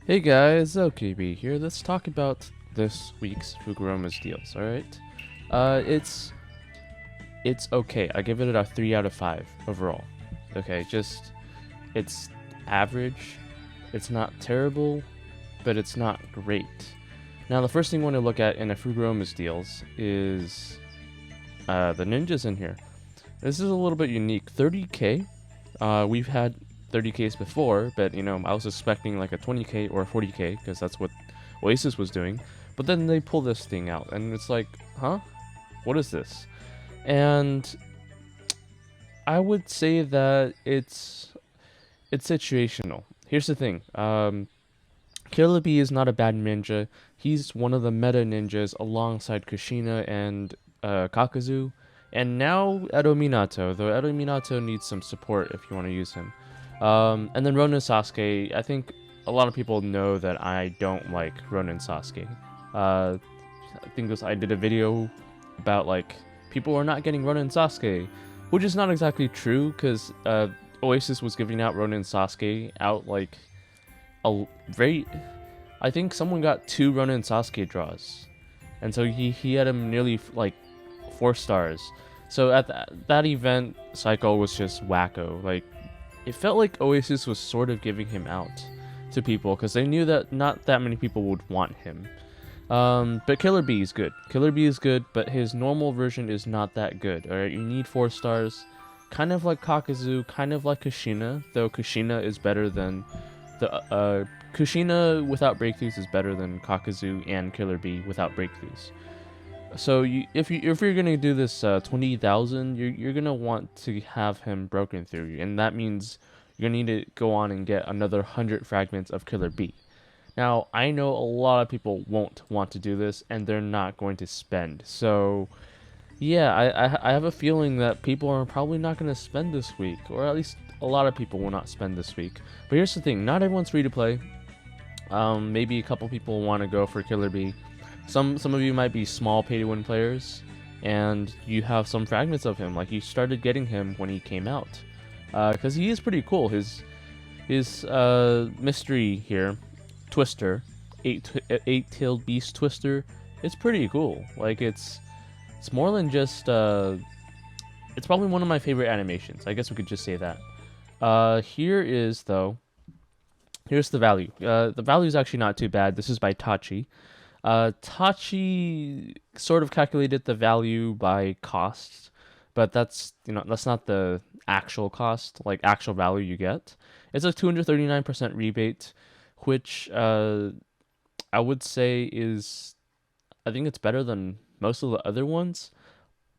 Hey guys, OKB here. Let's talk about this week's Fukurokumaru Deals. All right, it's okay. I give it a 3 out of 5 overall. Okay, just it's average. It's not terrible, but it's not great. Now, the first thing we want to look at in a Fukurokumaru Deals is the ninjas in here. This is a little bit unique. 30k. We've had 30ks before, but I was expecting like a 20k or a 40k because that's what Oasis was doing. But then they pull this thing out, and it's like, huh? What is this? And I would say that it's situational. Here's the thing. Killer Bee is not a bad ninja. He's one of the meta ninjas alongside Kushina and Kakazu. And now Edo Minato, though Edo Minato needs some support if you want to use him. And then Ronin Sasuke, I think a lot of people know that I don't like Ronin Sasuke. I think I did a video about like people are not getting Ronin Sasuke, which is not exactly true because Oasis was giving out Ronin Sasuke out like a very. I think someone got 2 Ronin Sasuke draws, and so he had him nearly like 4 stars. So at that event, cycle was just wacko. Like it felt like Oasis was sort of giving him out to people because they knew that not that many people would want him. But Killer Bee is good. Killer Bee is good, but his normal version is not that good. Alright, you need 4 stars. Kind of like Kakazu, kind of like Kushina, though Kushina is better than the Kushina without breakthroughs is better than Kakazu and Killer Bee without breakthroughs. So if you're gonna do this 20,000, you're gonna want to have him broken through, and that means you're gonna need to go on and get another 100 fragments of Killer Bee. Now I know a lot of people won't want to do this, and they're not going to spend. So yeah, I have a feeling that people are probably not gonna spend this week, or at least a lot of people will not spend this week. But here's the thing: not everyone's free to play. Maybe a couple people want to go for Killer Bee. Some of you might be small pay-to-win players, and you have some fragments of him. Like you started getting him when he came out, because he is pretty cool. His mystery here, Twister, eight-tailed beast Twister, it's pretty cool. Like it's more than just it's probably one of my favorite animations. I guess we could just say that. Here is though. Here's the value. The value is actually not too bad. This is by Tachi. Tachi sort of calculated the value by cost, but that's not the actual cost, like actual value you get. It's a 239% rebate, which I would say is, I think it's better than most of the other ones,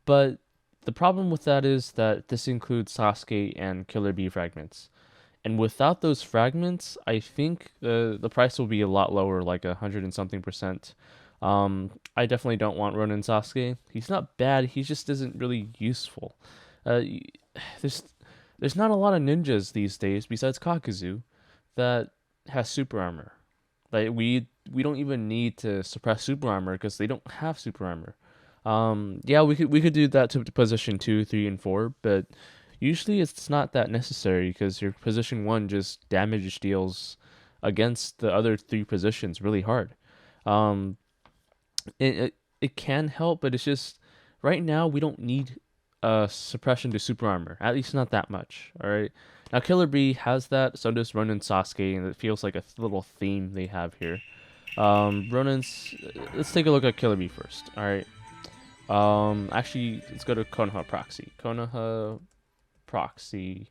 but the problem with that is that this includes Sasuke and Killer Bee fragments. And without those fragments, I think the price will be a lot lower, like 100 and something percent. I definitely don't want Ronin Sasuke. He's not bad. He just isn't really useful. Uh, there's there's not a lot of ninjas these days besides Kakazu that has super armor. Like we don't even need to suppress super armor because they don't have super armor. Yeah, we could do that to position 2, 3, and 4, but usually it's not that necessary because your position 1 just damage deals against the other 3 positions really hard. Um, it can help, but it's just right now we don't need suppression to super armor. At least not that much. All right. Now Killer Bee has that. So does Ronin Sasuke, and it feels like a little theme they have here. Ronin's. Let's take a look at Killer Bee first. All right. Actually, let's go to Konoha Proxy. Konoha Proxy,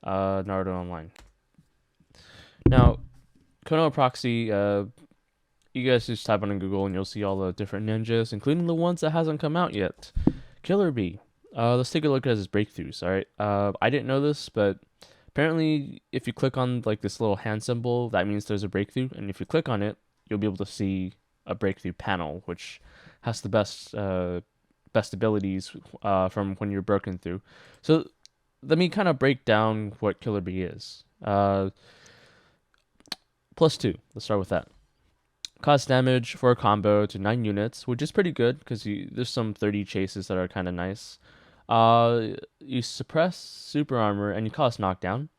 Naruto Online. Now, Konoha Proxy, you guys just type on Google and you'll see all the different ninjas, including the ones that hasn't come out yet. Killer Bee. Let's take a look at his breakthroughs. All right. I didn't know this, but apparently, if you click on like this little hand symbol, that means there's a breakthrough, and if you click on it, you'll be able to see a breakthrough panel, which has the best abilities from when you're broken through. So let me kind of break down what Killer Bee is. +2. Let's start with that. Cause damage for a combo to 9 units, which is pretty good because there's some 30 chases that are kind of nice. You suppress super armor and you cause knockdown,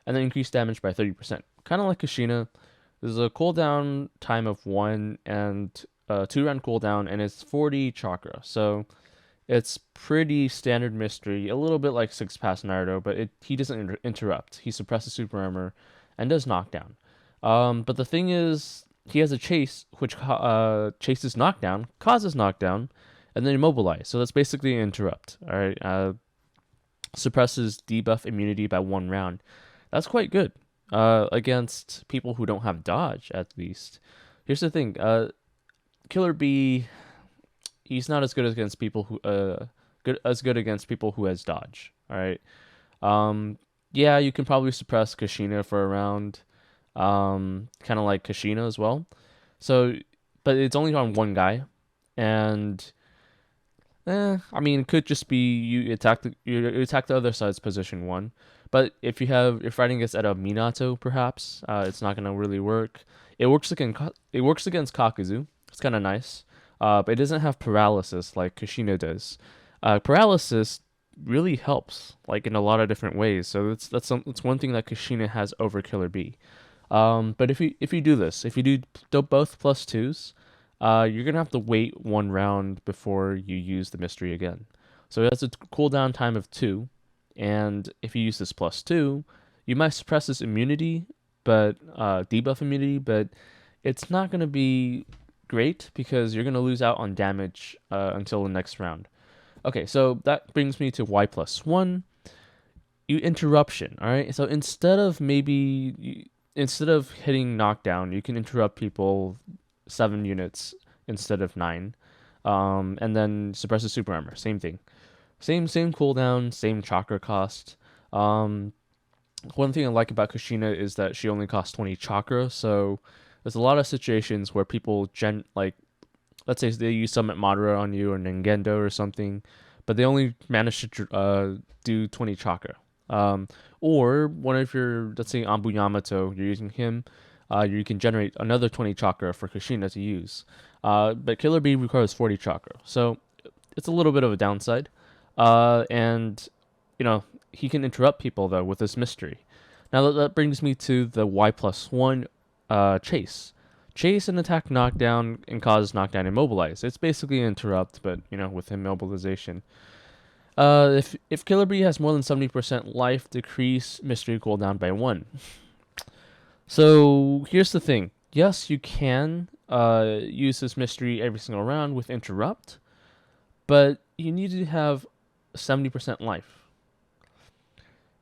and then increase damage by 30%. Kind of like Kushina. There's a cooldown time of 1 and 2-round cooldown, and it's 40 chakra. So it's pretty standard mystery, a little bit like 6 Pass Naruto, but he doesn't interrupt. He suppresses super armor and does knockdown. But the thing is, he has a chase, which chases knockdown, causes knockdown, and then immobilize. So that's basically an interrupt. All right, suppresses debuff immunity by 1 round. That's quite good against people who don't have dodge, at least. Here's the thing: Killer Bee, he's not as good against people who good against people who has dodge. All right. Yeah, you can probably suppress Kushina for a round, kind of like Kushina as well. So, but it's only on one guy, and I mean, it could just be you attack the other side's position 1. But if you're fighting against a Minato, perhaps it's not gonna really work. It works against Kakuzu. It's kind of nice, but it doesn't have paralysis like Kushina does. Paralysis really helps, like in a lot of different ways. So that's one thing that Kushina has over Killer Bee. But if you do this, if you do both +2s, you're gonna have to wait 1 round before you use the mystery again. So it has a cooldown time of 2, and if you use this +2, you might suppress this immunity, but debuff immunity, but it's not gonna be great because you're gonna lose out on damage until the next round. Okay, so that brings me to Y+1. You interruption. All right, so instead of hitting knockdown, you can interrupt people 7 units instead of 9. And then suppresses super armor. Same thing. Same cooldown, same chakra cost. One thing I like about Kushina is that she only costs 20 chakra, so there's a lot of situations where people let's say they use Summit Madara on you or Ningendo or something, but they only manage to do 20 chakra. Or one of your, let's say Anbu Yamato, you're using him, you can generate another 20 chakra for Kushina to use. But Killer Bee requires 40 chakra, so it's a little bit of a downside. And he can interrupt people though with this mystery. Now that brings me to the Y+1 chase. Chase and attack knockdown and cause knockdown immobilize. It's basically an interrupt, but with immobilization. If Killer Bee has more than 70% life, decrease mystery cooldown by 1. So here's the thing. Yes, you can use this mystery every single round with interrupt, but you need to have 70% life.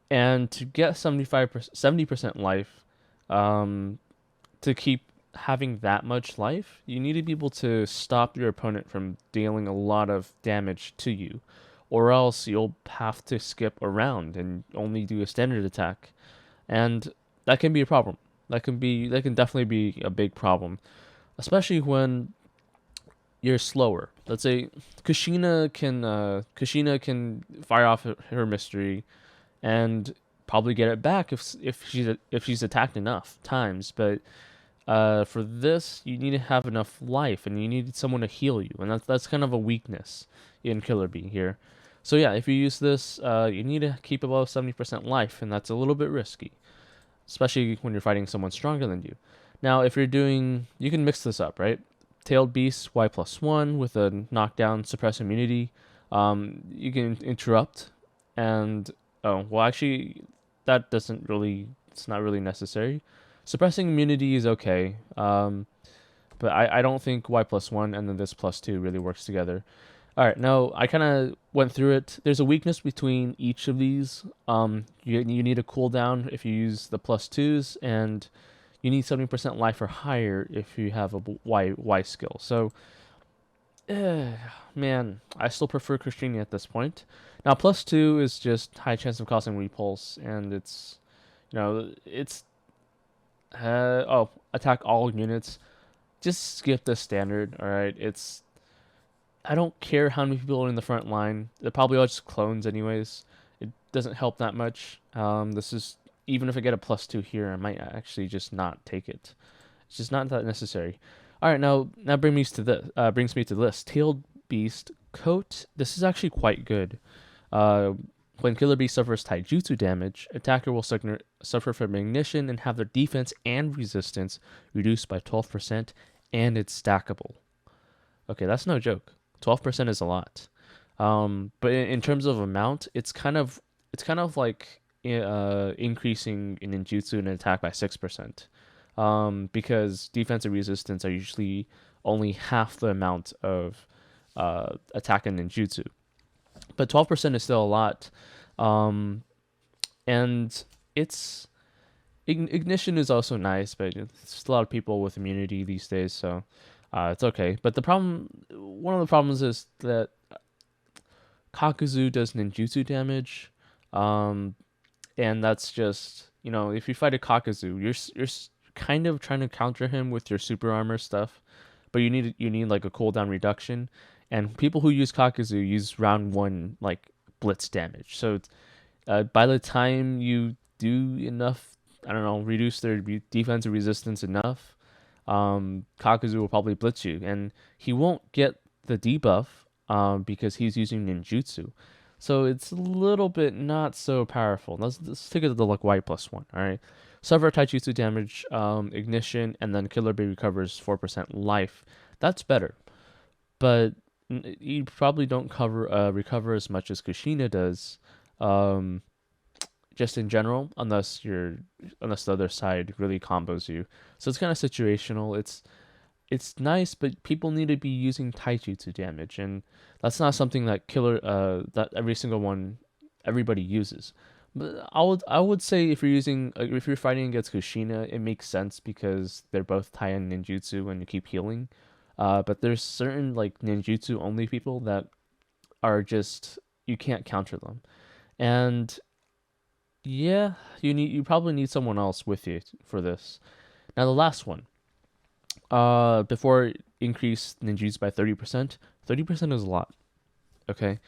And to get 70% life, to keep having that much life, you need to be able to stop your opponent from dealing a lot of damage to you, or else you'll have to skip a round and only do a standard attack, and that can be a problem. That can definitely be a big problem, especially when you're slower. Let's say Kushina can fire off her mystery and probably get it back if she's attacked enough times. But for this, you need to have enough life, and you need someone to heal you, and that's kind of a weakness in Killer Bee here. So yeah, if you use this, you need to keep above 70% life, and that's a little bit risky, especially when you're fighting someone stronger than you. Now, if you're doing, you can mix this up, right? Tailed Beast Y+1 with a knockdown suppress immunity. You can interrupt, and actually, it's not really necessary. Suppressing immunity is okay, but I don't think Y+1 and then this +2 really works together. All right, now I kind of went through it. There's a weakness between each of these. You need a cooldown if you use the +2s, and you need 70% life or higher if you have a Y skill. So, man, I still prefer Kushina at this point. Now, +2 is just high chance of causing repulse, and it's attack all units. Just skip the standard. All right, I don't care how many people are in the front line. They're probably all just clones anyways. It doesn't help that much. This is, even if I get a +2 here, I might actually just not take it. It's just not that necessary. All right, now brings me to this Tailed Beast coat. This is actually quite good. When Killer Bee suffers taijutsu damage, attacker will suffer from ignition and have their defense and resistance reduced by 12%, and it's stackable. Okay, that's no joke. 12% is a lot. But in terms of amount, it's kind of like increasing in ninjutsu and attack by 6%. Because defense and resistance are usually only half the amount of attack and ninjutsu. But 12% is still a lot. Um, and it's ignition is also nice, but it's a lot of people with immunity these days, so it's okay. But one of the problems is that Kakuzu does ninjutsu damage, um, and that's just if you fight a Kakuzu, you're kind of trying to counter him with your super armor stuff, but you need like a cooldown reduction, and people who use Kakuzu use round one like blitz damage. So by the time you do enough, I don't know, reduce their defensive resistance enough, Kakuzu will probably blitz you, and he won't get the debuff because he's using ninjutsu. So it's a little bit not so powerful. Let's take it to the like Y plus one. All right, suffer taijutsu damage, ignition, and then Killer Bee recovers 4% life. That's better, but you probably don't recover as much as Kushina does. Um, just in general, unless the other side really combos you. So it's kind of situational. It's nice, but people need to be using taijutsu damage, and that's not something that everybody uses. But I would say if you're fighting against Kushina, it makes sense because they're both tai and ninjutsu and you keep healing. But there's certain like ninjutsu only people that are just you can't counter them, and yeah, you probably need someone else with you for this. Now the last one. Before increase ninjutsu by 30%. 30% is a lot. Okay,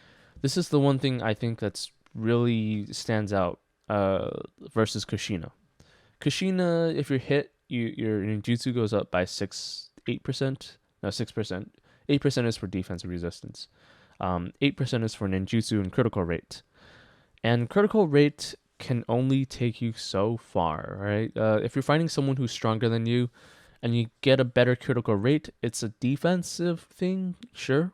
this is the one thing I think that's really stands out. Versus Kushina. Kushina, if you're hit, your ninjutsu goes up by 8%. No, 6%. 8% is for defense and resistance. 8% is for ninjutsu and critical rate. And critical rate can only take you so far, right? If you're fighting someone who's stronger than you, and you get a better critical rate, it's a defensive thing, sure.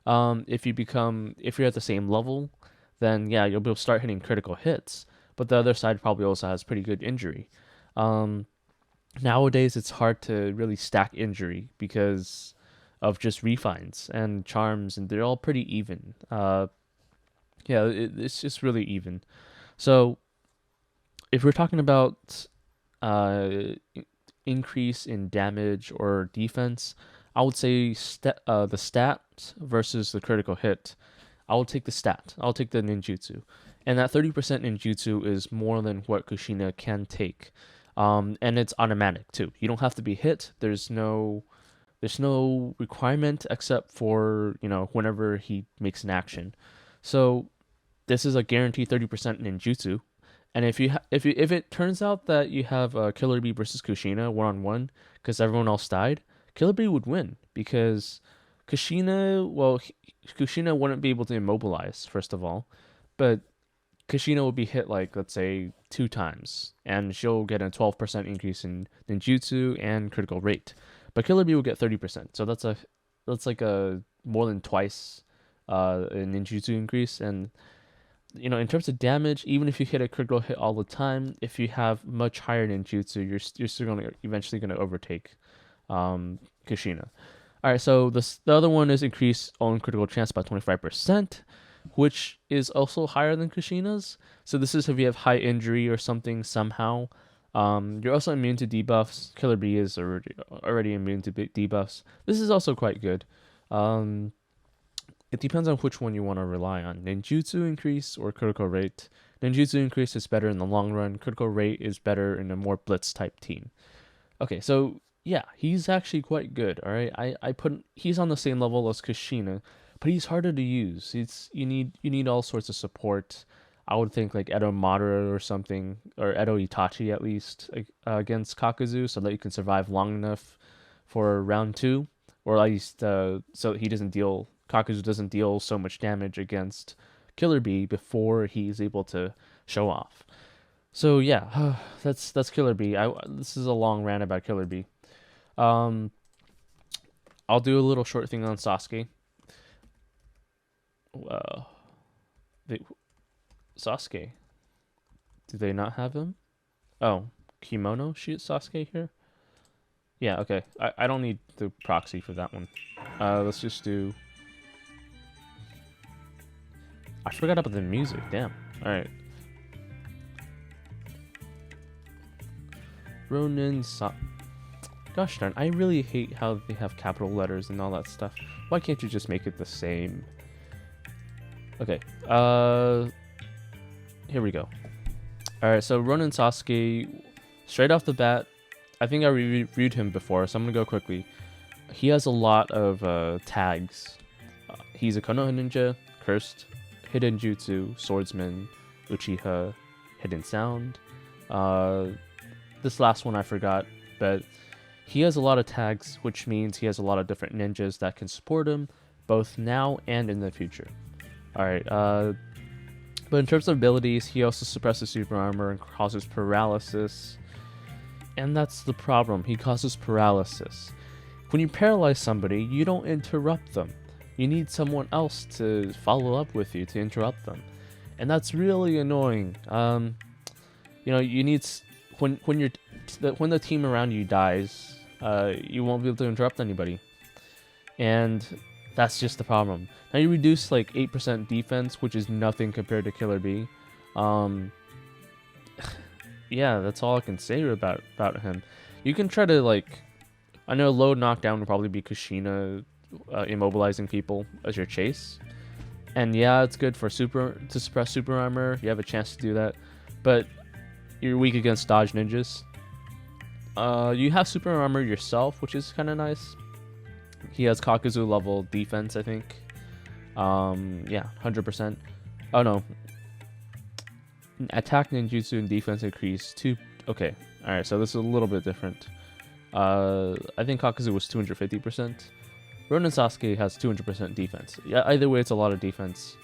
If you're at the same level, then yeah, you'll be able to start hitting critical hits. But the other side probably also has pretty good injury. Um, Nowadays, it's hard to really stack injury because of just refines and charms, and they're all pretty even. Yeah, it's just really even. So if we're talking about uh, increase in damage or defense, I would say the stat versus the critical hit. I will take the stat. I'll take the ninjutsu, and that 30% ninjutsu is more than what Kushina can take, and it's automatic too. You don't have to be hit. There's no requirement except for whenever he makes an action. So this is a guaranteed 30% ninjutsu. And if it turns out that you have Killer Bee versus Kushina 1-on-1 because everyone else died, Killer Bee would win because Kushina wouldn't be able to immobilize first of all, but Kushina would be hit like let's say 2 times, and she'll get a 12% increase in ninjutsu and critical rate, but Killer Bee will get 30%. So that's like a more than twice in ninjutsu increase. And in terms of damage, even if you hit a critical hit all the time, if you have much higher ninjutsu, you're still going to eventually going to overtake Kushina. All right, so the other one is increase own critical chance by 25%, which is also higher than Kushina's. So this is if you have high injury or something somehow. You're also immune to debuffs. Killer Bee is already immune to debuffs. This is also quite good. It depends on which one you want to rely on. Ninjutsu increase or critical rate. Ninjutsu increase is better in the long run. Critical rate is better in a more blitz type team. Okay, so yeah, he's actually quite good. All right, he's on the same level as Kushina, but he's harder to use. You need all sorts of support. I would think like Edo Madara or something, or Edo Itachi at least against Kakuzu, so that you can survive long enough for round two, or at least so he doesn't deal Kakuzu doesn't deal so much damage against Killer Bee before he's able to show off. So yeah, that's Killer Bee. This is a long rant about Killer Bee. Um, I'll do a little short thing on Sasuke. They, Sasuke. Do they not have him? Oh, Kimono shoot Sasuke here? Yeah, okay. I don't need the proxy for that one. Let's just do... I forgot about the music, damn. Alright. Ronin Gosh darn, I really hate how they have capital letters and all that stuff. Why can't you just make it the same? Okay, here we go. Alright, so Ronin Sasuke, straight off the bat, I think I reviewed him before, so I'm gonna go quickly. He has a lot of tags. He's a Konoha ninja, cursed, hidden jutsu, swordsman, Uchiha, hidden sound. This last one I forgot, but he has a lot of tags, which means he has a lot of different ninjas that can support him, both now and in the future. Alright, but in terms of abilities, he also suppresses super armor and causes paralysis. And that's the problem, he causes paralysis. When you paralyze somebody, you don't interrupt them. You need someone else to follow up with you to interrupt them. And that's really annoying. You know, you need... When the team around you dies, you won't be able to interrupt anybody. And that's just the problem. Now you reduce like 8% defense, which is nothing compared to Killer Bee. Yeah, that's all I can say about him. You can try to like... I know low knockdown would probably be Kushina immobilizing people as your chase. And yeah, it's good for to suppress super armor. You have a chance to do that. But you're weak against dodge ninjas. You have super armor yourself, which is kind of nice. He has Kakuzu level defense, I think. Yeah, 100%. Oh no. Attack ninjutsu and defense increase 2. Okay, alright, so this is a little bit different. I think Kakuzu was 250%. Ronin Sasuke has 200% defense. Yeah, either way, it's a lot of defense.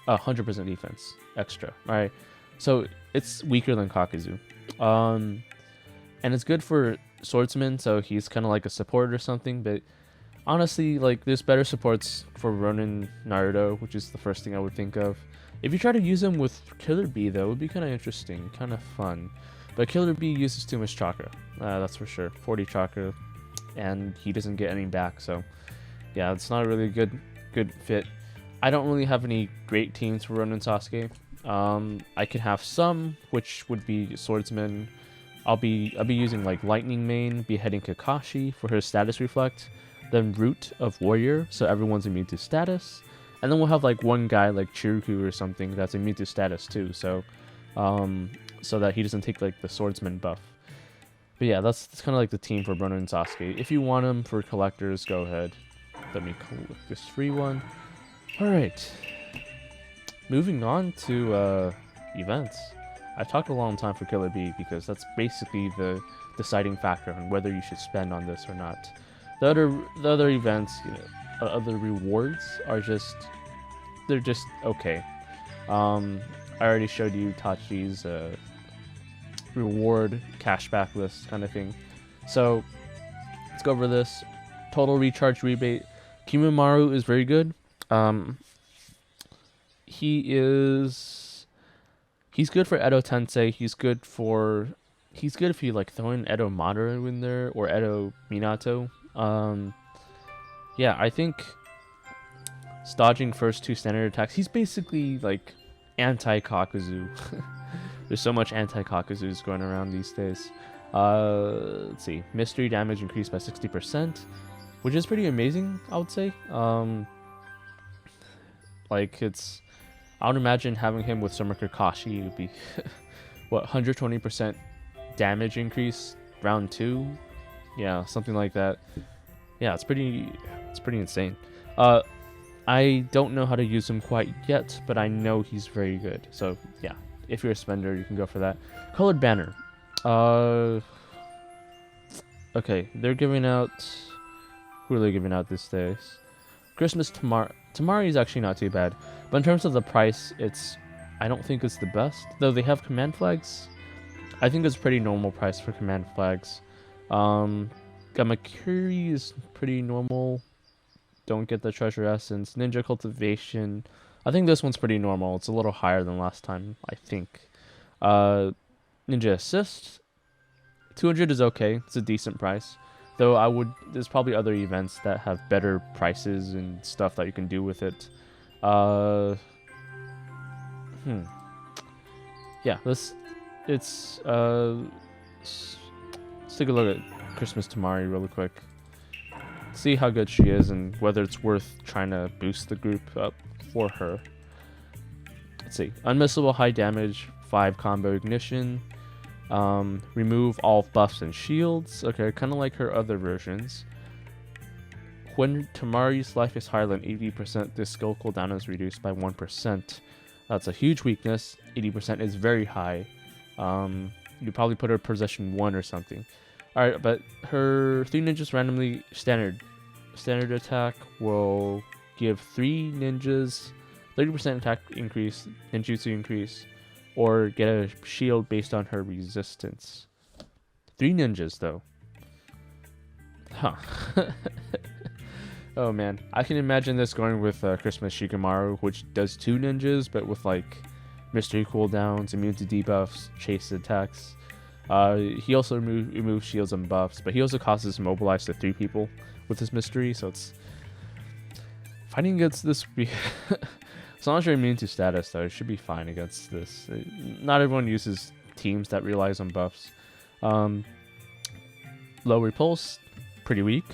100% defense extra. Alright, so it's weaker than Kakuzu. And it's good for swordsman, so he's kind of like a support or something, but honestly, like, there's better supports for Ronin Naruto, which is the first thing I would think of. If you try to use him with Killer Bee, though, it would be kind of interesting, kind of fun. But Killer Bee uses too much chakra, that's for sure. 40 chakra, and he doesn't get any back, so yeah, it's not a really good fit. I don't really have any great teams for Ronin Sasuke. I could have some, which would be swordsman. I'll be using like lightning main, beheading Kakashi for her status reflect, then root of warrior, so everyone's immune to status, and then we'll have like one guy like Chiruku or something that's immune to status too, so that he doesn't take like the swordsman buff. But yeah, that's kind of like the team for Ronin and Sasuke. If you want him for collectors, go ahead. Let me collect this free one. Alright. Moving on to events. I've talked a long time for Killer Bee because that's basically the deciding factor on whether you should spend on this or not. The other events, you know, other rewards are they're just okay. I already showed you Tachi's reward cashback list kind of thing. So let's go over this. Total recharge rebate. Kimumaru is very good. He's good for Edo Tensei. He's good if you like throw in Edo Madara in there or Edo Minato. Yeah, I think dodging first 2 standard attacks. He's basically like anti-Kakuzu. There's so much anti-Kakuzus going around these days. Let's see. Mystery damage increased by 60%, which is pretty amazing, I would say. Like, I would imagine having him with Summer Kakashi would be, what, 120% damage increase round 2? Yeah, something like that. Yeah, it's pretty insane. I don't know how to use him quite yet, but I know he's very good. So, yeah, if you're a spender, you can go for that. Colored Banner. Okay, they're giving out... Who are they giving out these days? Christmas Tamari is actually not too bad, but in terms of the price, I don't think it's the best. Though they have command flags, I think it's pretty normal price for command flags. Gamakuri is pretty normal. Don't get the treasure essence. Ninja cultivation, I think this one's pretty normal. It's a little higher than last time, I think. Ninja assist, 200 is okay. It's a decent price. Though there's probably other events that have better prices and stuff that you can do with it. Yeah, let's take a look at Christmas Tamari really quick. See how good she is and whether it's worth trying to boost the group up for her. Let's see. Unmissable high damage, 5 combo ignition. Remove all buffs and shields. Okay, kind of like her other versions. When Tamari's life is higher than 80%, this skill cooldown is reduced by 1%. That's a huge weakness. 80% is very high. You probably put her position 1 or something. Alright, but her 3 ninjas randomly standard attack will give 3 ninjas 30% attack increase, ninjutsu increase, or get a shield based on her resistance. 3 ninjas though. Huh. Oh man, I can imagine this going with Christmas Shikamaru, which does 2 ninjas, but with like mystery cooldowns, immune to debuffs, chase attacks. He also removes shields and buffs, but he also causes mobilize to 3 people with his mystery, so it's fighting against this. As long as you're immune to status, though, it should be fine against this. Not everyone uses teams that relies on buffs. Low repulse, pretty weak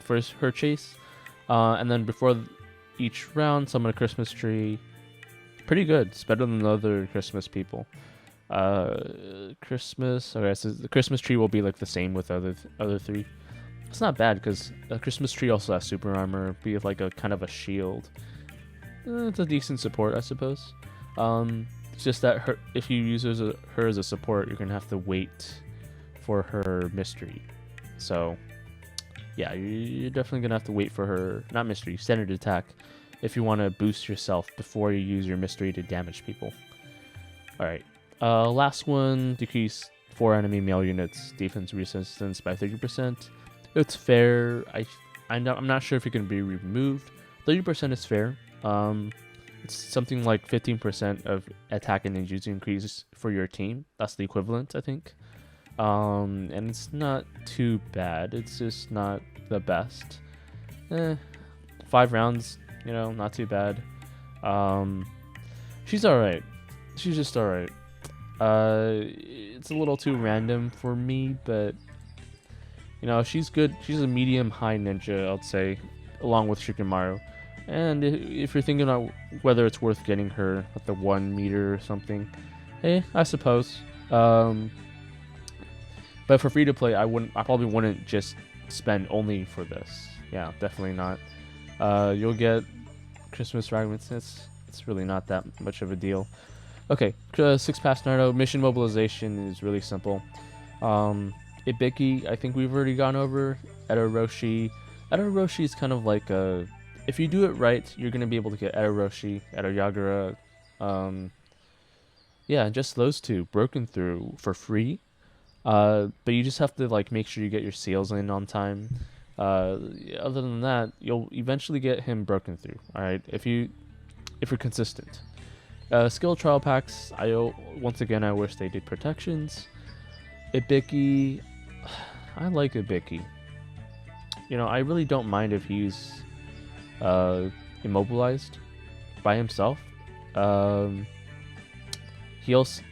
for her chase. And then before each round, summon a Christmas tree. Pretty good. It's better than the other Christmas people. Christmas. Okay, so the Christmas tree will be like the same with other 3. It's not bad because a Christmas tree also has super armor, be like a kind of a shield. It's a decent support, I suppose. It's just that if you use her as a support, you're gonna have to wait for her mystery. So yeah, you're definitely gonna have to wait for her, not mystery, standard attack, if you want to boost yourself before you use your mystery to damage people. All right. Last one, decrease 4 enemy male units defense resistance by 30%. It's fair. I'm not sure if it can be removed. 30% is fair. It's something like 15% of attack and ninjutsu increase for your team. That's the equivalent, I think. And it's not too bad. It's just not the best. 5 rounds, not too bad. She's alright. She's just alright. It's a little too random for me, but she's good. She's a medium-high ninja, I'd say, along with Shikamaru. And if you're thinking about whether it's worth getting her at the 1 meter or something, I suppose. But for free to play, I probably wouldn't just spend only for this. Yeah, definitely not. You'll get Christmas fragments. It's really not that much of a deal. Okay, 6 past Naruto. Mission mobilization is really simple. Ibiki, I think we've already gone over. Edo-Roshi. Edo-Roshi is kind of like a... If you do it right, you're going to be able to get Edo-Roshi, Edo-Yagura. Yeah, just those 2 broken through for free. But you just have to make sure you get your seals in on time. Other than that, you'll eventually get him broken through. All right, if you're consistent. Skill trial packs. Once again, I wish they did protections. Ibiki, I like Ibiki. I really don't mind if he's immobilized by himself. He also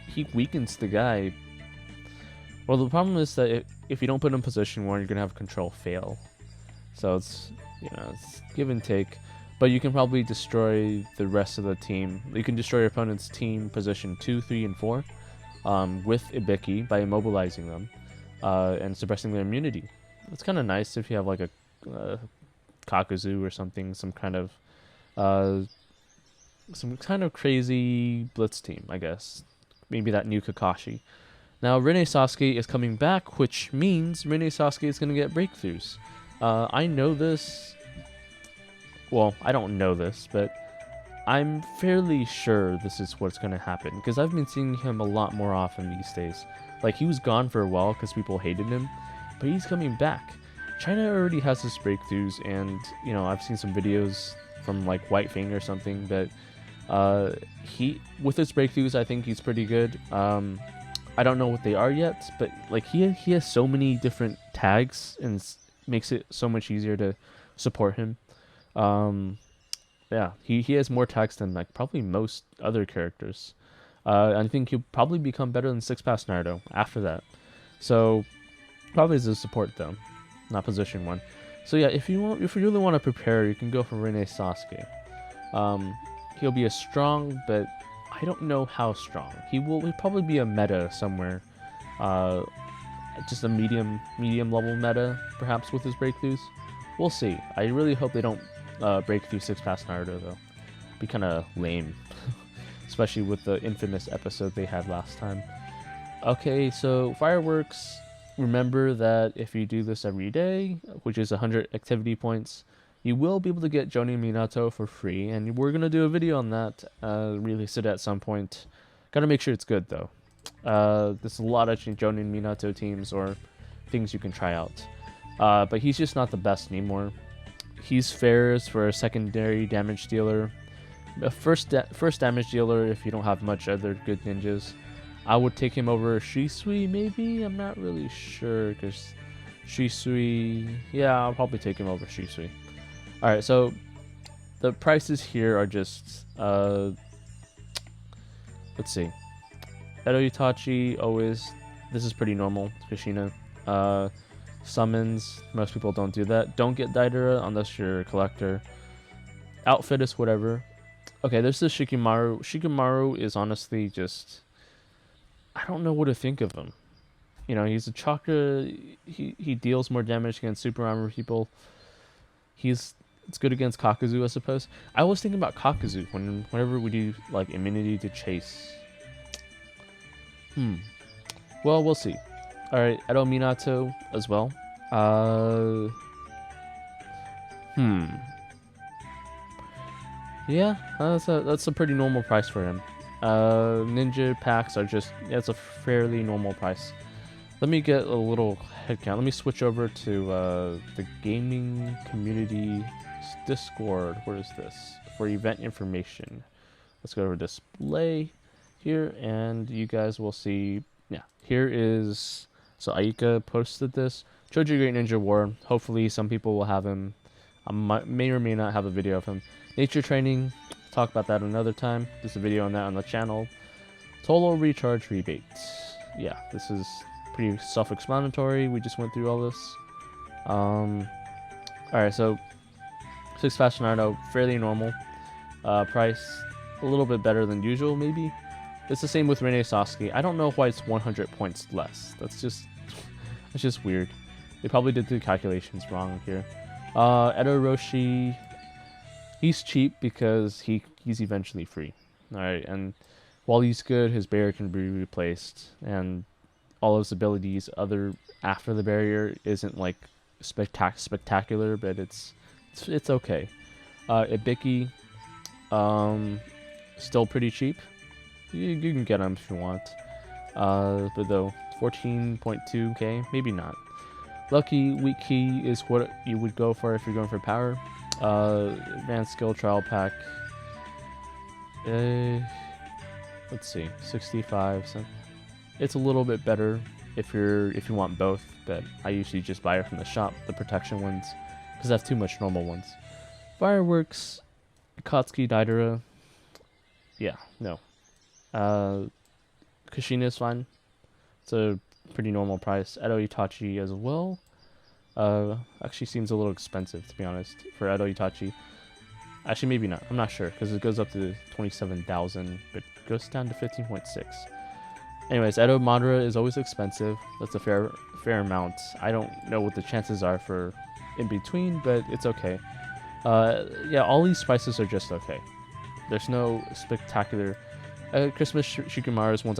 he weakens the guy. Well, the problem is that if you don't put him in position 1, you're gonna have control fail. So it's it's give and take. But you can probably destroy the rest of the team. You can destroy your opponent's team position 2, 3, and 4 with Ibiki by immobilizing them and suppressing their immunity. It's kind of nice if you have a Kakuzu or something, some kind of crazy blitz team, I guess. Maybe that new Kakashi. Now, Rin Sasuke is coming back, which means Rin Sasuke is going to get breakthroughs. I know this. well, I don't know this, but I'm fairly sure this is what's going to happen because I've been seeing him a lot more often these days. Like, he was gone for a while because people hated him, but he's coming back. China already has his breakthroughs, and I've seen some videos from like White Fang or something, but he with his breakthroughs, I think he's pretty good. I don't know what they are yet, but like he has so many different tags and makes it so much easier to support him. Um, yeah, he has more tags than like probably most other characters. I think he'll probably become better than Six Pass Naruto after that. So probably as a support though, not position one. So yeah, if you really want to prepare, you can go for Rene Sasuke. He'll be a strong, but I don't know how strong. He'll probably be a meta somewhere. Just a medium level meta, perhaps with his breakthroughs. We'll see. I really hope they don't break through Six Pass Naruto though. Be kind of lame, especially with the infamous episode they had last time. Okay, so fireworks. Remember that if you do this every day, which is 100 activity points, you will be able to get Jonin Minato for free, and we're gonna do a video on that. Release it at some point. Gotta make sure it's good though. There's a lot of Jonin Minato teams or things you can try out, but he's just not the best anymore. He's fares for a secondary damage dealer, a first damage dealer if you don't have much other good ninjas. I would take him over Shisui, maybe? I'm not really sure, because Shisui... Yeah, I'll probably take him over Shisui. Alright, so the prices here are just... let's see. Edo Itachi, always... This is pretty normal, Kushina. Summons, most people don't do that. Don't get Daidara unless you're a collector. Outfit is whatever. Okay, there's the Shikamaru. Shikamaru is honestly just... I don't know what to think of him. He's a chakra. He deals more damage against super armor people. It's good against Kakuzu, I suppose. I was thinking about Kakuzu whenever we do like immunity to chase. Well, we'll see. All right, Edo Minato as well. Yeah, that's a pretty normal price for him. Ninja packs are just, it's a fairly normal price. Let me get a little head count. Let me switch over to the gaming community Discord. Where is this? For event information. Let's go over display here, and you guys will see, yeah, here is, so Aika posted this. Choji Great Ninja War. Hopefully some people will have him. I may or may not have a video of him. Nature training. Talk about that another time. There's a video on that on the channel. Total recharge rebates. Yeah, this is pretty self-explanatory. We just went through all this. Alright, so Six Pass Naruto, fairly normal. Price, a little bit better than usual, maybe. It's the same with Rene Sasuke. I don't know why it's 100 points less. That's just weird. They probably did the calculations wrong here. Edo Roshi, he's cheap because he's eventually free. Alright, and while he's good, his barrier can be replaced, and all his abilities after the barrier isn't like spectacular, but it's okay. Ibiki, still pretty cheap. You can get him if you want. But though 14.2k, maybe not. Lucky Weak Key is what you would go for if you're going for power. Advanced Skill Trial Pack. Let's see, 65. So it's a little bit better if you want both, but I usually just buy it from the shop, the protection ones, because I have too much normal ones. Fireworks, Akatsuki Daidara. Yeah, no. Kushina is fine. It's a pretty normal price. Edo Itachi as well. Actually seems a little expensive, to be honest, for Edo Itachi. Actually, maybe not. I'm not sure, because it goes up to 27,000, but goes down to 15.6. Anyways, Edo Madara is always expensive. That's a fair amount. I don't know what the chances are for in between, but it's okay. Yeah, all these prices are just okay. There's no spectacular... Christmas Shikamaru is ones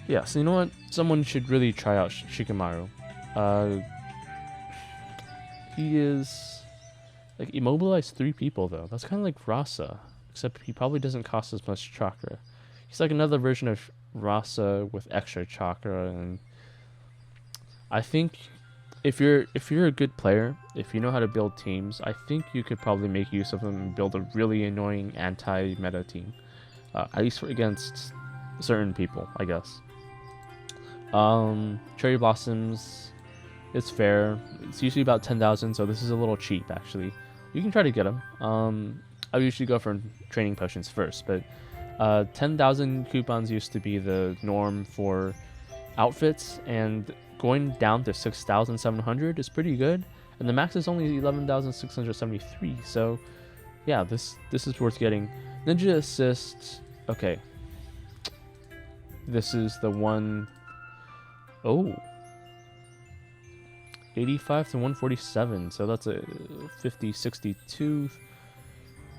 yeah, so you know what? Someone should really try out Shikamaru. He is... Like, immobilize 3 people, though. That's kind of like Rasa, except he probably doesn't cost as much chakra. He's like another version of Rasa with extra chakra, and I think if you're a good player, if you know how to build teams, I think you could probably make use of them and build a really annoying anti-meta team, at least against certain people, I guess. Cherry Blossoms, it's fair. It's usually about 10,000, so this is a little cheap actually. You can try to get them. I usually go for training potions first, but 10,000 coupons used to be the norm for outfits, and going down to 6,700 is pretty good, and the max is only 11,673. So yeah, this is worth getting. Ninja Assist, okay, this is the one. Oh, 85 to 147, so that's a 50, 62,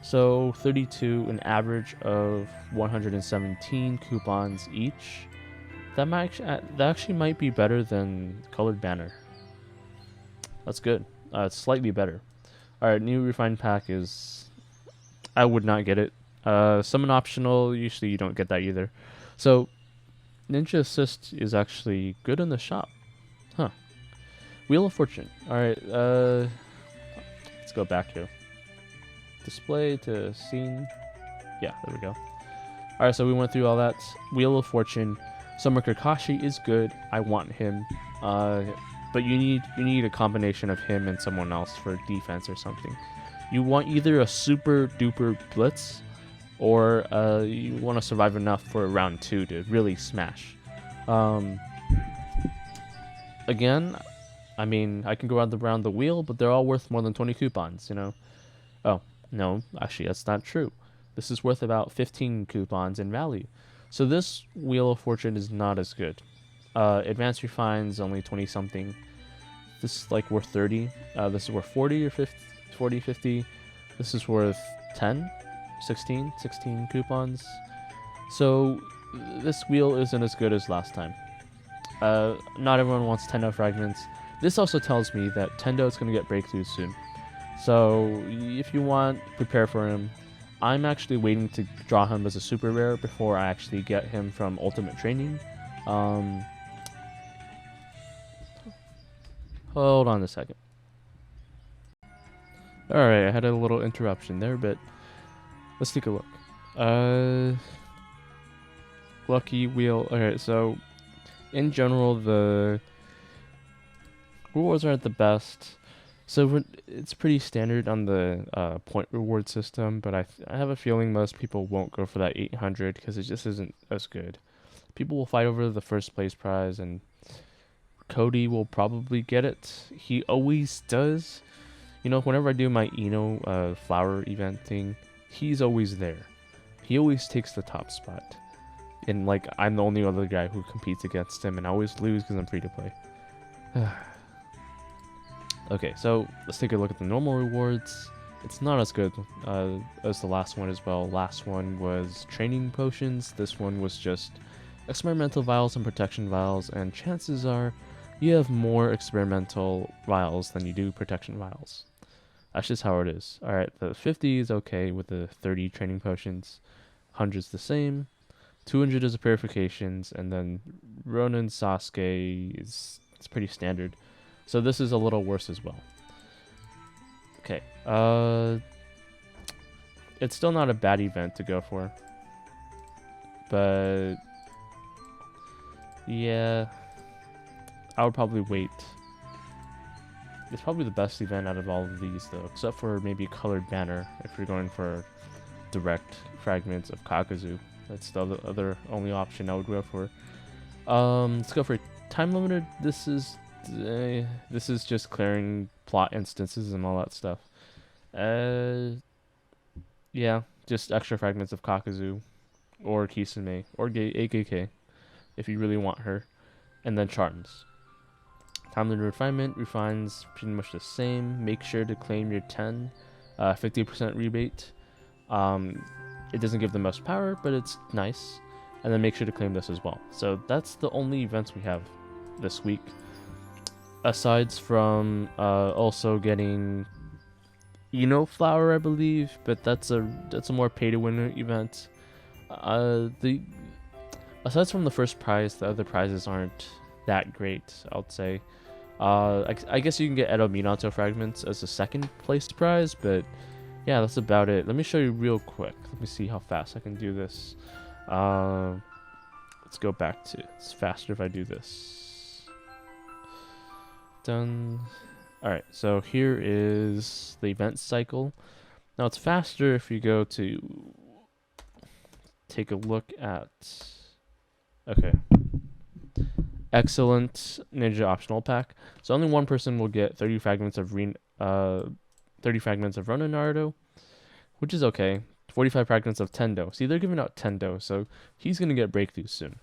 so 32, an average of 117 coupons each. That actually might be better than Colored Banner. That's good. It's slightly better. Alright, new refined pack is... I would not get it. Summon optional, usually you don't get that either. So, Ninja Assist is actually good in the shop. Huh. Wheel of Fortune. Alright, let's go back here. Display to scene. Yeah, there we go. Alright, so we went through all that. Wheel of Fortune. Summer Kakashi is good. I want him. But you need a combination of him and someone else for defense or something. You want either a super duper blitz, or you want to survive enough for round 2 to really smash. Again, I mean, I can go around the wheel, but they're all worth more than 20 coupons, you know? Oh, no, actually, that's not true. This is worth about 15 coupons in value. So this Wheel of Fortune is not as good. Advanced Refines, only 20-something. This is like worth 30. This is worth 40 or 50, 40, 50. This is worth 10, 16 coupons. So this wheel isn't as good as last time. Not everyone wants Tendo Fragments. This also tells me that Tendo is going to get breakthroughs soon. So if you want, prepare for him. I'm actually waiting to draw him as a super rare before I actually get him from Ultimate Training. Hold on a second. Alright, I had a little interruption there, but let's take a look. Lucky Wheel. Alright, so in general, the rewards aren't the best. So it's pretty standard on the point reward system, but I have a feeling most people won't go for that 800 because it just isn't as good. People will fight over the first place prize, and Cody will probably get it. He always does. You know, whenever I do my Eno flower event thing, he's always there. He always takes the top spot. And like, I'm the only other guy who competes against him, and I always lose because I'm free to play. Okay, so let's take a look at the normal rewards. It's not as good as the last one as well. Last one was training potions. This one was just experimental vials and protection vials, and chances are you have more experimental vials than you do protection vials. That's just how it is. Alright, the 50 is okay with the 30 training potions. 100's the same. 200 is the purifications, and then Ronin Sasuke it's pretty standard. So this is a little worse as well. Okay, it's still not a bad event to go for, but yeah, I would probably wait. It's probably the best event out of all of these though, except for maybe Colored Banner if you're going for direct fragments of Kakazu. That's the other only option I would go for. Let's go for time limited. This is just clearing plot instances and all that stuff. Yeah, just extra fragments of Kakazu, or Kisame, or AKK, if you really want her, and then charms. Time limited refinement refines pretty much the same. Make sure to claim your 10, 50% rebate. It doesn't give the most power, but it's nice. And then make sure to claim this as well. So that's the only events we have this week. Aside from also getting Flower, I believe, but that's a more pay to win event. The Aside from the first prize, the other prizes aren't that great, I'd say. I guess you can get Edo Minato fragments as a second place prize, but yeah, that's about it. Let me show you real quick. Let me see how fast I can do this. Let's go back to it's faster if I do this. Done. Alright, so here is the event cycle. Now it's faster if you go to take a look at. Okay. Excellent Ninja optional pack. So only one person will get 30 fragments of 30 fragments of Ronin Naruto, which is okay. 45 fragments of Tendo. See, they're giving out Tendo, so he's gonna get breakthroughs soon.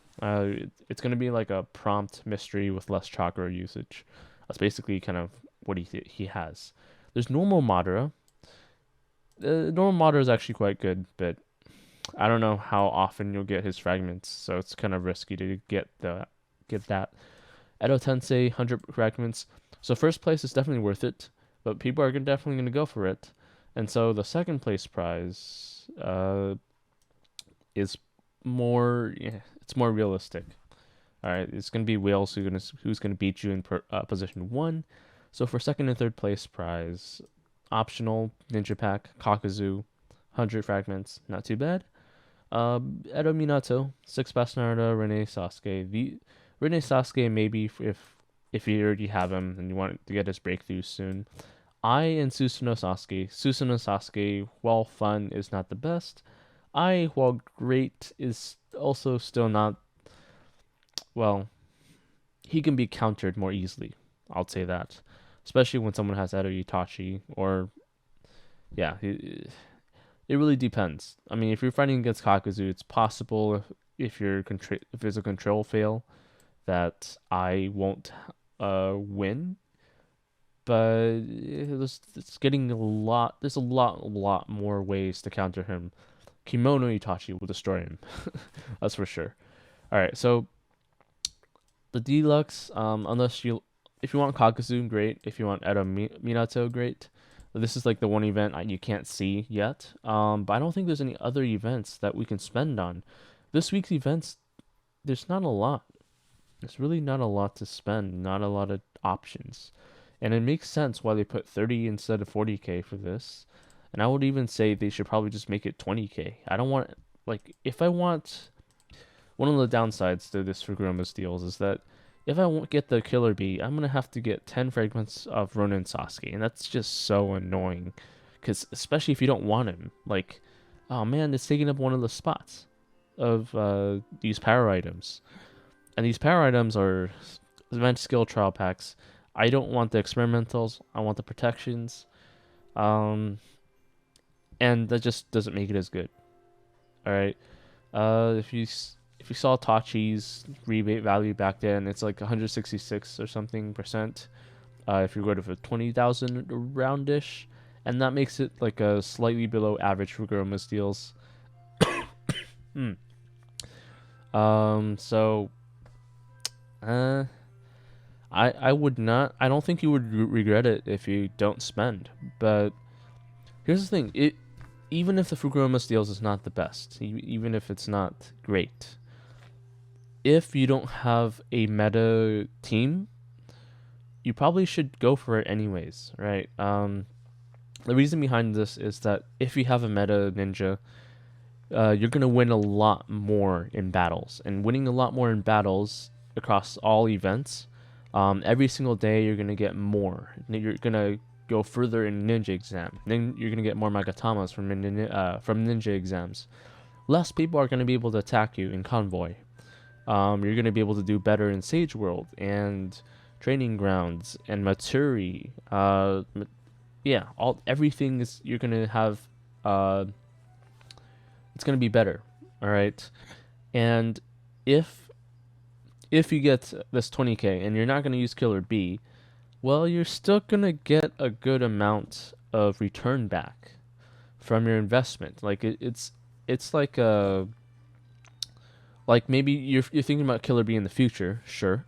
It's gonna be like a prompt mystery with less chakra usage. That's basically kind of what he has. There's normal Madara. Normal Madara is actually quite good, but I don't know how often you'll get his fragments, so it's kind of risky to get that. Edo Tensei 100 fragments. So first place is definitely worth it, but people are definitely going to go for it. And so the second place prize is more, it's more realistic. All right, it's going to be Wales who's going to beat you in position 1. So for second and third place prize, optional ninja pack, Kakuzu, 100 fragments, not too bad. Edo Minato, 6 past Naruto, Rene Sasuke. Rene Sasuke maybe if you already have him and you want to get his breakthrough soon. And Susanoo Sasuke. Susanoo Sasuke, while fun, is not the best. While great, is also still not. Well, he can be countered more easily. I'll say that, especially when someone has Edo Itachi or, yeah. It really depends. I mean, if you're fighting against Kakuzu, it's possible if there's a control fail that I won't win. But it's getting a lot. There's a lot more ways to counter him. Kimono Itachi will destroy him. That's for sure. All right, so the deluxe, if you want Kakuzu, great. If you want Edo Minato, great. This is like the one event you can't see yet. But I don't think there's any other events that we can spend on. This week's events, there's not a lot. There's really not a lot to spend, not a lot of options. And it makes sense why they put 30 instead of 40k for this. And I would even say they should probably just make it 20k. I don't want, if I want, one of the downsides to this Fukurokumaru Deals is that if I won't get the Killer Bee, I'm going to have to get 10 fragments of Ronin Sasuke. And that's just so annoying. Because especially if you don't want him. Oh man, it's taking up one of the spots of these power items. And these power items are event skill trial packs. I don't want the experimentals. I want the protections. And that just doesn't make it as good. Alright. If you saw Tachi's rebate value back then, it's like 166 or something %. If you go to 20,000 roundish, and that makes it like a slightly below average for Fukurokumaru Deals. So, I would not. I don't think you would regret it if you don't spend. But here's the thing: even if the Fukurokumaru Deals is not the best, even if it's not great. If you don't have a meta team, you probably should go for it anyways, right? The reason behind this is that if you have a meta ninja, you're going to win a lot more in battles. And winning a lot more in battles across all events, every single day you're going to get more. You're going to go further in ninja exam. Then you're going to get more Magatamas from ninja exams. Less people are going to be able to attack you in convoy. You're going to be able to do better in Sage World and Training Grounds and Matsuri. Everything is, you're going to have, it's going to be better. All right. And if you get this 20k and you're not going to use Killer Bee, well, you're still going to get a good amount of return back from your investment. It's like a, maybe you're thinking about Killer Bee in the future, sure.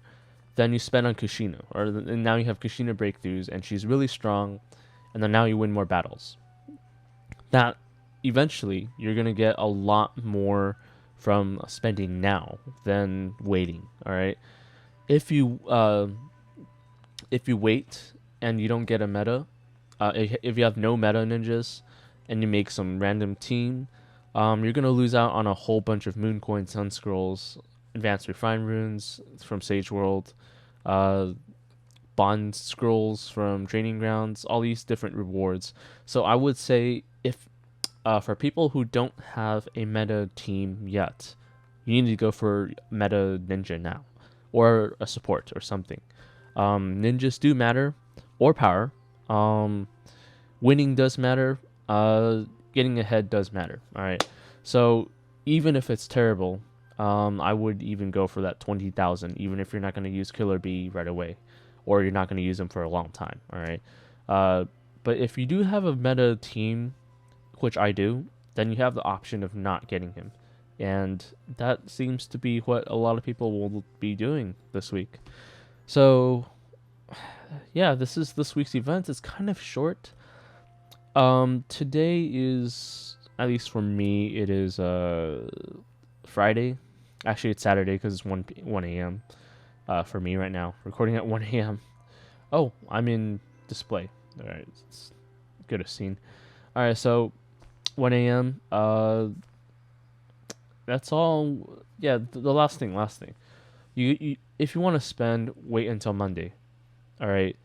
Then you spend on Kushina, and now you have Kushina breakthroughs, and she's really strong, and then now you win more battles. That eventually you're gonna get a lot more from spending now than waiting. All right, if you wait and you don't get a meta, if you have no meta ninjas and you make some random team, you're gonna lose out on a whole bunch of moon coins, sun scrolls, advanced refined runes from Sage World, uh, bond scrolls from training grounds, all these different rewards. So I would say if for people who don't have a meta team yet, you need to go for meta ninja now, or a support or something. Ninjas do matter, or power. Winning does matter. Getting ahead does matter. All right. So even if it's terrible, I would even go for that 20,000, even if you're not going to use Killer Bee right away, or you're not going to use them for a long time. All right. But if you do have a meta team, which I do, then you have the option of not getting him, and that seems to be what a lot of people will be doing this week. So yeah, this is this week's event. It's kind of short. Today is, at least for me, it is Friday. Actually, it's Saturday because it's 1 a.m. For me right now, recording at 1 a.m. Oh, I'm in display. All right, it's good as seen. All right, so 1 a.m. That's all. Yeah, the last thing. You if you want to spend, wait until Monday. All right.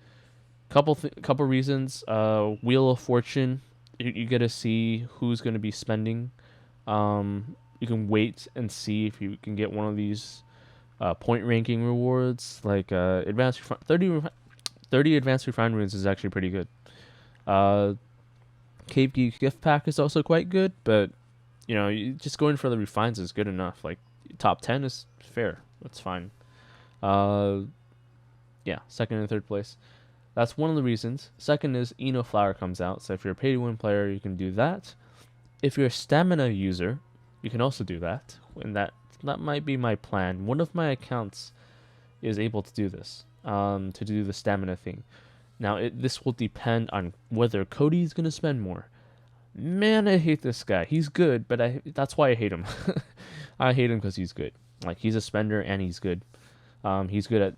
Couple reasons. Wheel of Fortune. You get to see who's going to be spending. You can wait and see if you can get one of these point ranking rewards, like advanced 30 advanced refined runes is actually pretty good. Cave Geek gift pack is also quite good, but just going for the refines is good enough. Like top 10 is fair. That's fine. Yeah, second and third place. That's one of the reasons. Second is Eno Flower comes out, so if you're a pay-to-win player, you can do that. If you're a stamina user, you can also do that, and that might be my plan. One of my accounts is able to do this, to do the stamina thing. Now, this will depend on whether Cody's going to spend more. Man, I hate this guy. He's good, but that's why I hate him. I hate him because he's good. Like, he's a spender and he's good. He's good at...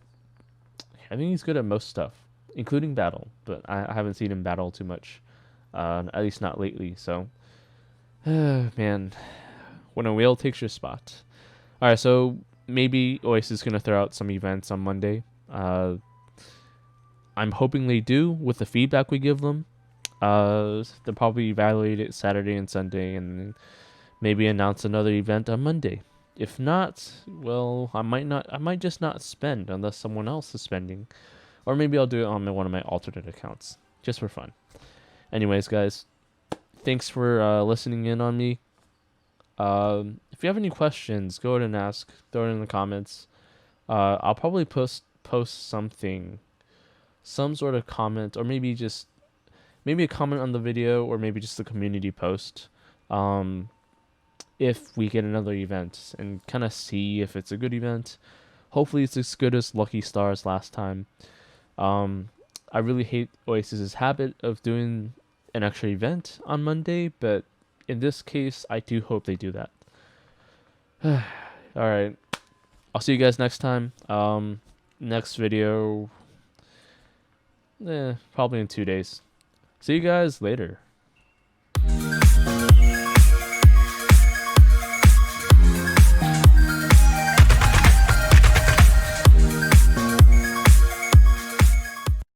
I think he's good at most stuff, including battle, but I haven't seen him battle too much, at least not lately, so... man, when a whale takes your spot. Alright, so maybe Oasis is going to throw out some events on Monday. I'm hoping they do with the feedback we give them. They'll probably evaluate it Saturday and Sunday, and maybe announce another event on Monday. If not, well, I might just not spend unless someone else is spending. Or maybe I'll do it on one of my alternate accounts, just for fun. Anyways, guys, thanks for listening in on me. If you have any questions, go ahead and ask. Throw it in the comments. I'll probably post something, some sort of comment, or maybe a comment on the video, or maybe just a community post. If we get another event, and kind of see if it's a good event. Hopefully it's as good as Lucky Stars last time. I really hate Oasis's habit of doing an extra event on Monday, but in this case, I do hope they do that. Alright. I'll see you guys next time. Next video, probably in 2 days. See you guys later.